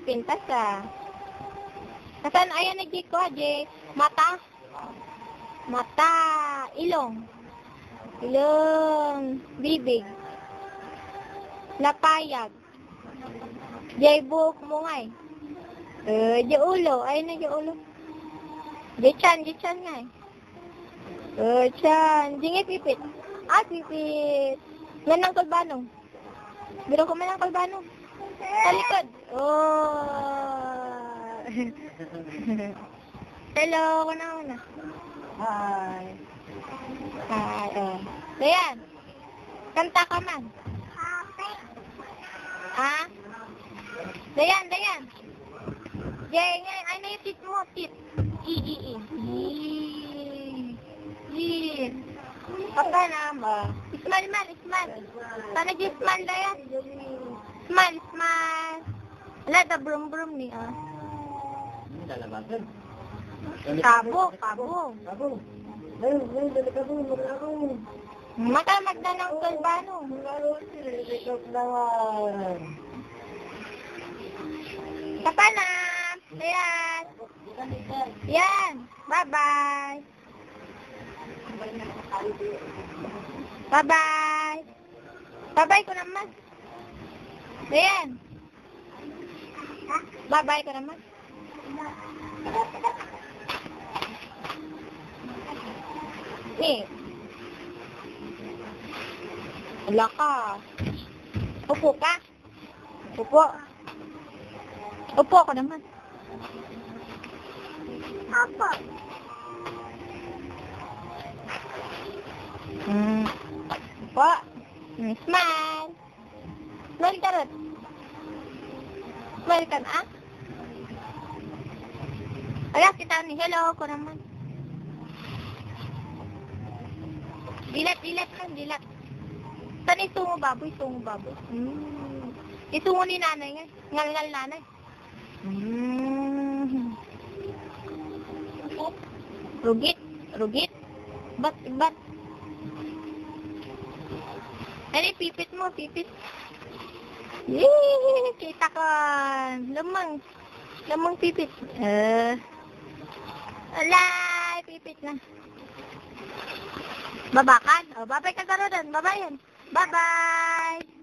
Pintas ah. Kasan ayan na Jay ko, Jay. Mata. Mata. Ilong. Ilong. Bibig. Lapayag. Jay buhok mo nga eh. Jay ulo. Ayun na Jay ulo. Jay chan nga eh. Chan. Jay pipit. Pipit. Manang kalbanong. Biro ko manang kalbanong. Sa likod. Hello, una. Hi. Dayan. Kanta ka man. Dayan. Jay, ay na yung tit mo, tit. Pagka na ba? Smile. Sana Jay smile dayan. Smile. Wala, da brum ni, Kabo. Makamag na ng kalbano. Kapana. Ayan. Yan. Bye-bye. Bye-bye ko naman. Ayan. Bye-bye ko naman. Wala ka. Upo ka. Upo ako naman. Upo. Smile. Smile ka rin. Smile ka na, Wala kita ni hello ko naman. Dilat. Saan itungo baboy? Itungo ni nanay nga. Ngal nanay. Rugit. Bat. Ano pipit mo? Yee! Kita ko. Lamang pipit. Alay! Pipit na. Babakan? Babay ka garo doon. Babayan. Bye-bye!